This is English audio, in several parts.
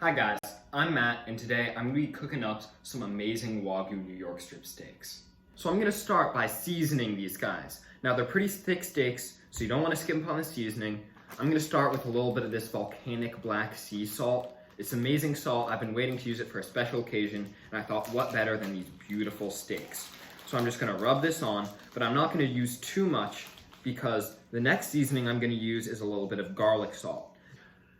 Hi guys, I'm Matt, and today I'm going to be cooking up some amazing Wagyu New York strip steaks. So I'm going to start by seasoning these guys. Now they're pretty thick steaks, so you don't want to skimp on the seasoning. I'm going to start with a little bit of this volcanic black sea salt. It's amazing salt. I've been waiting to use it for a special occasion, and I thought what better than these beautiful steaks. So I'm just going to rub this on, but I'm not going to use too much because the next seasoning I'm going to use is a little bit of garlic salt.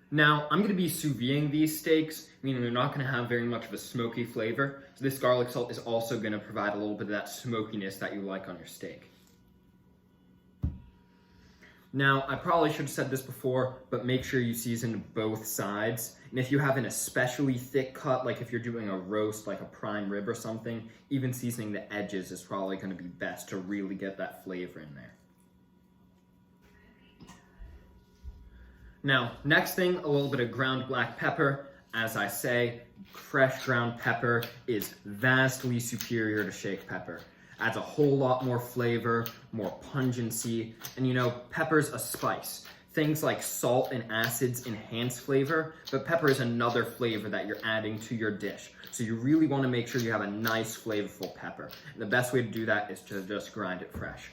Now, I'm going to be sous videing these steaks, meaning they're not going to have very much of a smoky flavor. So this garlic salt is also going to provide a little bit of that smokiness that you like on your steak. Now, I probably should have said this before, but make sure you season both sides. And if you have an especially thick cut, like if you're doing a roast, like a prime rib or something, even seasoning the edges is probably going to be best to really get that flavor in there. Now, next thing, a little bit of ground black pepper. As I say, fresh ground pepper is vastly superior to shake pepper. Adds a whole lot more flavor, more pungency, and you know, pepper's a spice. Things like salt and acids enhance flavor, but pepper is another flavor that you're adding to your dish. So you really want to make sure you have a nice, flavorful pepper. And the best way to do that is to just grind it fresh.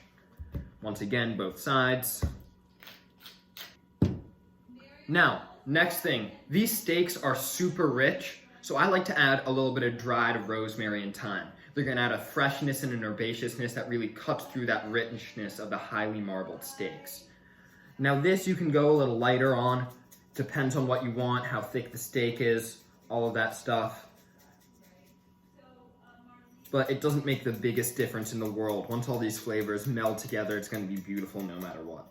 Once again, both sides. Now, next thing, these steaks are super rich, so I like to add a little bit of dried rosemary and thyme. They're gonna add a freshness and an herbaceousness that really cuts through that richness of the highly marbled steaks. Now this you can go a little lighter on, depends on what you want, how thick the steak is, all of that stuff. But it doesn't make the biggest difference in the world. Once all these flavors meld together, it's gonna be beautiful no matter what.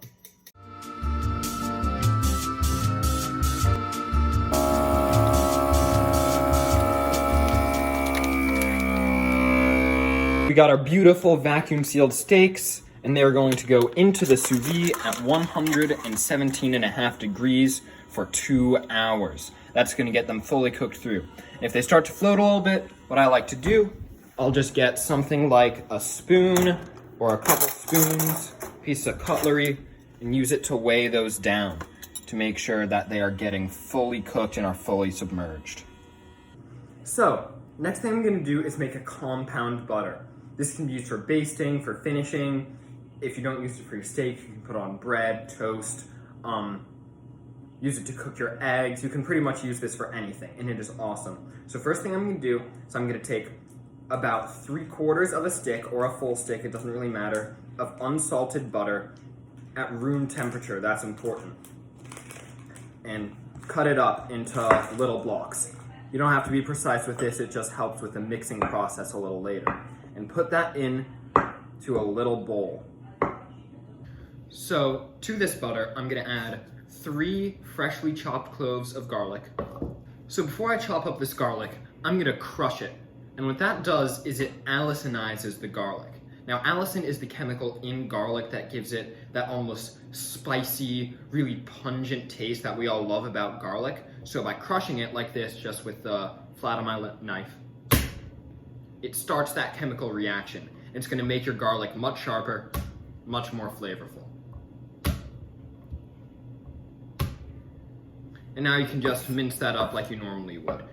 We got our beautiful vacuum sealed steaks, and they're going to go into the sous vide at 117.5 degrees for 2 hours. That's going to get them fully cooked through. If they start to float a little bit, what I like to do, I'll just get something like a spoon or a couple spoons, piece of cutlery, and use it to weigh those down to make sure that they are getting fully cooked and are fully submerged. So, next thing I'm going to do is make a compound butter. This can be used for basting, for finishing. If you don't use it for your steak, you can put it on bread, toast, use it to cook your eggs. You can pretty much use this for anything, and it is awesome. So first thing I'm gonna do is I'm gonna take about 3/4 of a stick, or a full stick, it doesn't really matter, of unsalted butter at room temperature, that's important. And cut it up into little blocks. You don't have to be precise with this, it just helps with the mixing process a little later. And put that in to a little bowl. So to this butter, I'm gonna add 3 freshly chopped cloves of garlic. So before I chop up this garlic, I'm gonna crush it. And what that does is it allisinizes the garlic. Now allicin is the chemical in garlic that gives it that almost spicy, really pungent taste that we all love about garlic. So by crushing it like this, just with the flat of my knife, it starts that chemical reaction. It's gonna make your garlic much sharper, much more flavorful. And now you can just mince that up like you normally would.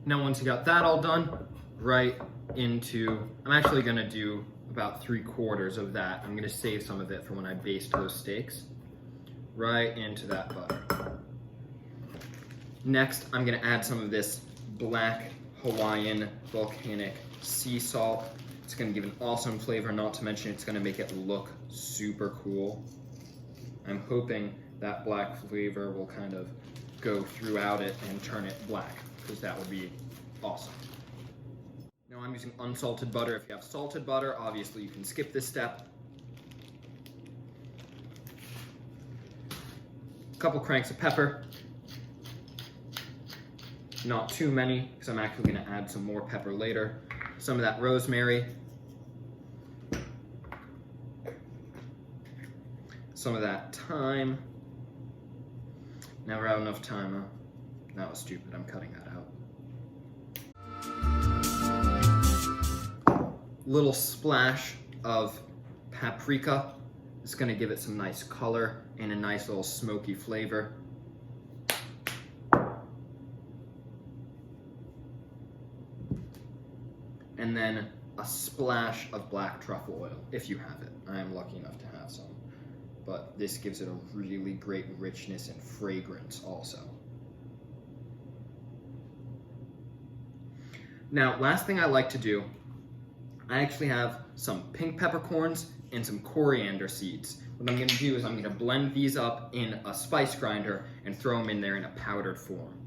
Now once you got that all done, right into, I'm actually gonna do about 3/4 of that. I'm gonna save some of it for when I baste those steaks. Right into that butter. Next, I'm gonna add some of this black Hawaiian volcanic sea salt. It's gonna give an awesome flavor, not to mention it's gonna make it look super cool. I'm hoping that black flavor will kind of go throughout it and turn it black, because that would be awesome. Now I'm using unsalted butter. If you have salted butter, obviously you can skip this step. A couple cranks of pepper. Not too many, because I'm actually gonna add some more pepper later. Some of that rosemary. Some of that thyme. Never have enough thyme, huh? That was stupid, I'm cutting that out. Little splash of paprika. It's gonna give it some nice color and a nice little smoky flavor. and then a splash of black truffle oil, if you have it. I am lucky enough to have some. But this gives it a really great richness and fragrance also. Now, last thing I like to do, I actually have some pink peppercorns and some coriander seeds. What I'm gonna do is I'm gonna blend these up in a spice grinder and throw them in there in a powdered form.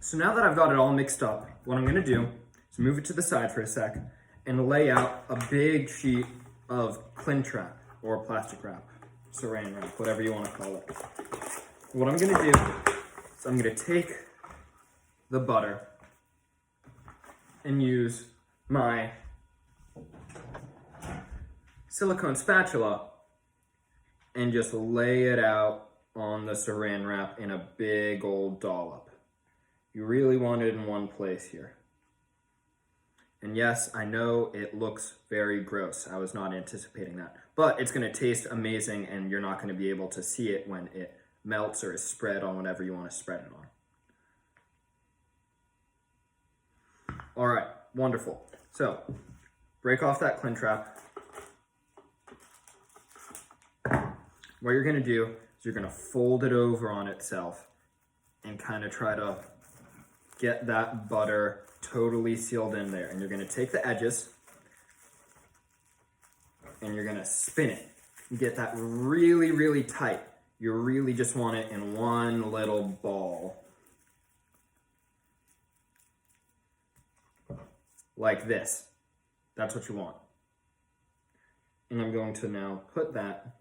So now that I've got it all mixed up, what I'm gonna do is move it to the side for a sec and lay out a big sheet of cling wrap or plastic wrap, saran wrap, whatever you wanna call it. What I'm gonna do is I'm gonna take the butter and use my silicone spatula and just lay it out on the saran wrap in a big old dollop. You really want it in one place here. And yes, I know it looks very gross. I was not anticipating that, but it's gonna taste amazing and you're not gonna be able to see it when it melts or is spread on whatever you wanna spread it on. All right, wonderful. So, break off that cling wrap. What you're gonna do is you're gonna fold it over on itself and kind of try to get that butter totally sealed in there. And you're gonna take the edges and you're gonna spin it. You get that really, really tight. You really just want it in one little ball. Like this. That's what you want. And I'm going to now put that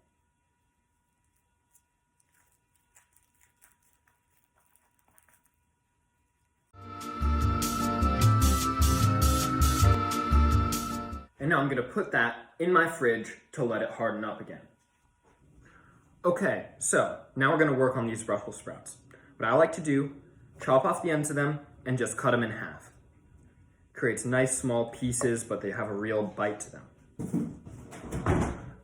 and now I'm gonna put that in my fridge to let it harden up again. Okay, so now we're gonna work on these Brussels sprouts. What I like to do, chop off the ends of them and just cut them in half. Creates nice small pieces, but they have a real bite to them.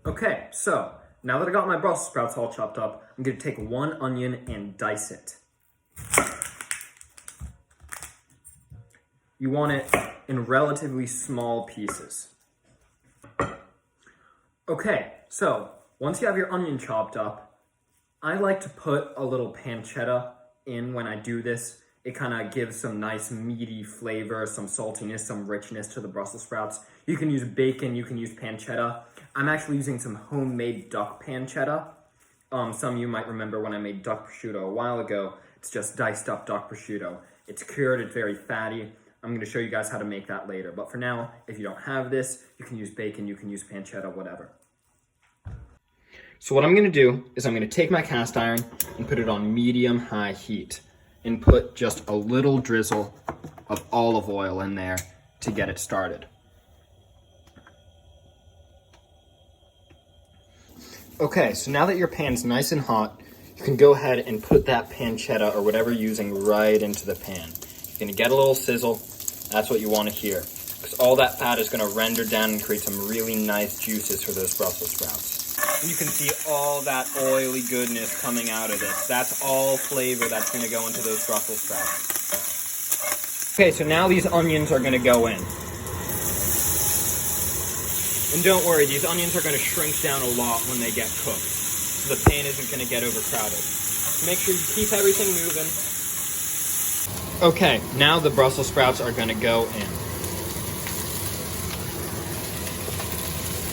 Okay, so now that I got my Brussels sprouts all chopped up, I'm gonna take one onion and dice it. You want it in relatively small pieces. Okay, so once you have your onion chopped up, I like to put a little pancetta in when I do this. It kind of gives some nice meaty flavor, some saltiness, some richness to the Brussels sprouts. You can use bacon, you can use pancetta. I'm actually using some homemade duck pancetta. Some of you might remember when I made duck prosciutto a while ago. It's just diced up duck prosciutto. It's cured, it's very fatty. I'm gonna show you guys how to make that later. But for now, if you don't have this, you can use bacon, you can use pancetta, whatever. So what I'm gonna do is I'm gonna take my cast iron and put it on medium-high heat and put just a little drizzle of olive oil in there to get it started. Okay, so now that your pan's nice and hot, you can go ahead and put that pancetta or whatever you're using right into the pan. You're gonna get a little sizzle. That's what you wanna hear, because all that fat is gonna render down and create some really nice juices for those Brussels sprouts. And you can see all that oily goodness coming out of this. That's all flavor that's gonna go into those Brussels sprouts. Okay, so now these onions are gonna go in. And don't worry, these onions are gonna shrink down a lot when they get cooked. So the pan isn't gonna get overcrowded. Make sure you keep everything moving. Okay, now the Brussels sprouts are gonna go in.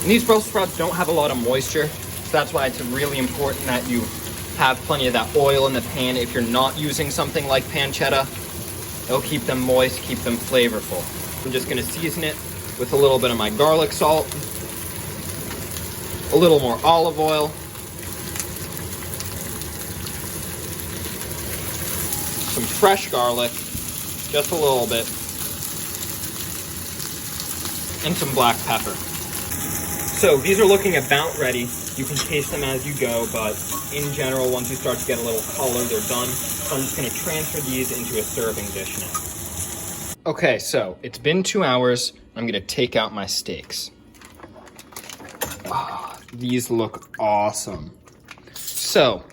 And these Brussels sprouts don't have a lot of moisture, so that's why it's really important that you have plenty of that oil in the pan. If you're not using something like pancetta, it'll keep them moist, keep them flavorful. I'm just gonna season it with a little bit of my garlic salt, a little more olive oil, some fresh garlic, just a little bit, and some black pepper. So these are looking about ready. You can taste them as you go, but in general, once you start to get a little color, they're done. So I'm just gonna transfer these into a serving dish now. Okay, so it's been 2 hours. I'm gonna take out my steaks. Oh, these look awesome. So,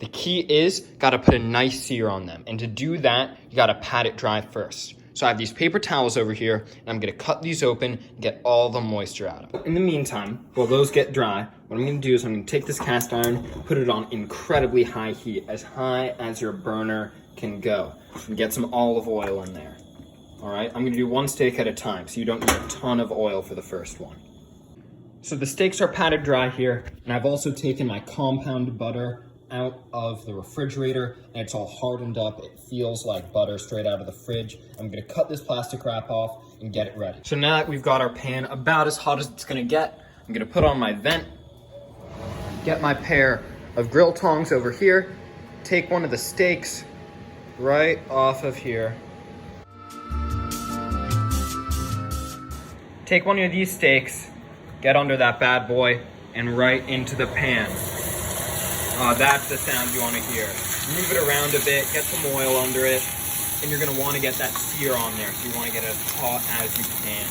The key is, gotta put a nice sear on them. And to do that, you gotta pat it dry first. So I have these paper towels over here, and I'm gonna cut these open and get all the moisture out of them. In the meantime, while those get dry, what I'm gonna do is I'm gonna take this cast iron, put it on incredibly high heat, as high as your burner can go, and get some olive oil in there. All right, I'm gonna do one steak at a time, so you don't need a ton of oil for the first one. So the steaks are patted dry here, and I've also taken my compound butter out of the refrigerator, and it's all hardened up. It feels like butter straight out of the fridge. I'm gonna cut this plastic wrap off and get it ready. So now that we've got our pan about as hot as it's gonna get, I'm gonna put on my vent, get my pair of grill tongs over here, take one of the steaks right off of here. Take one of these steaks, get under that bad boy, and right into the pan. That's the sound you want to hear. Move it around a bit, get some oil under it, and you're going to want to get that sear on there, so you want to get it as hot as you can.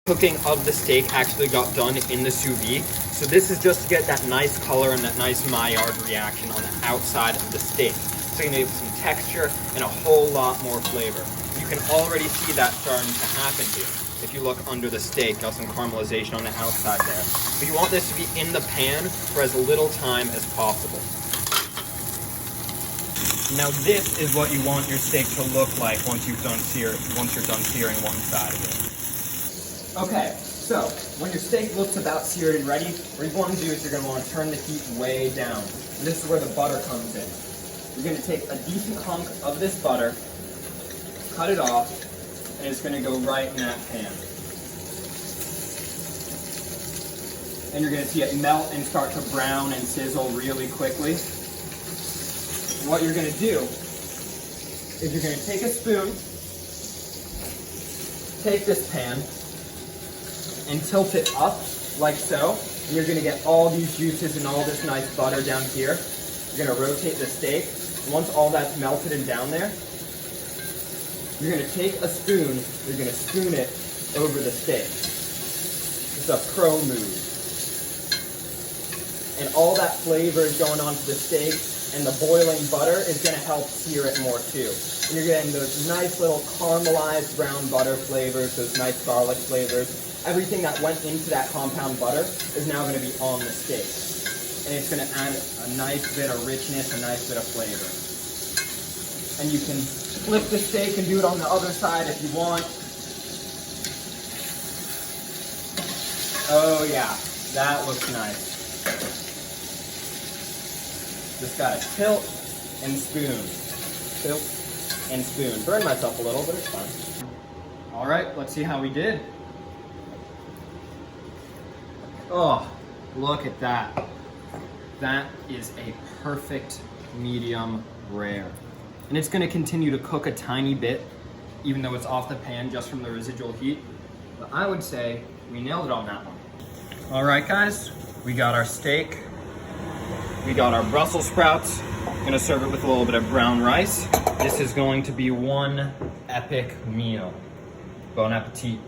Cooking of the steak actually got done in the sous vide, so this is just to get that nice color and that nice Maillard reaction on the outside of the steak. So you're going to get some texture and a whole lot more flavor. You can already see that starting to happen here. If you look under the steak, got some caramelization on the outside there. But you want this to be in the pan for as little time as possible. Now this is what you want your steak to look like once you're done searing one side of it. Okay, so when your steak looks about seared and ready, what you want to do is you're going to want to turn the heat way down. And this is where the butter comes in. You're going to take a decent hunk of this butter, cut it off, and it's going to go right in that pan. And you're going to see it melt and start to brown and sizzle really quickly. What you're going to do is you're going to take a spoon, take this pan, and tilt it up like so. And you're going to get all these juices and all this nice butter down here. You're going to rotate the steak. Once all that's melted and down there, you're going to take a spoon, you're going to spoon it over the steak. It's a pro move. And all that flavor is going onto the steak, and the boiling butter is going to help sear it more too. And you're getting those nice little caramelized brown butter flavors, those nice garlic flavors. Everything that went into that compound butter is now going to be on the steak. And it's going to add a nice bit of richness, a nice bit of flavor. And you can flip the steak and do it on the other side if you want. Oh yeah, that looks nice. Just gotta tilt and spoon. Tilt and spoon. Burn myself a little, but it's fine. All right, let's see how we did. Oh, look at that. That is a perfect medium rare. And it's gonna continue to cook a tiny bit, even though it's off the pan just from the residual heat. But I would say we nailed it on that one. All right, guys, we got our steak. We got our Brussels sprouts. I'm gonna serve it with a little bit of brown rice. This is going to be one epic meal. Bon appetit.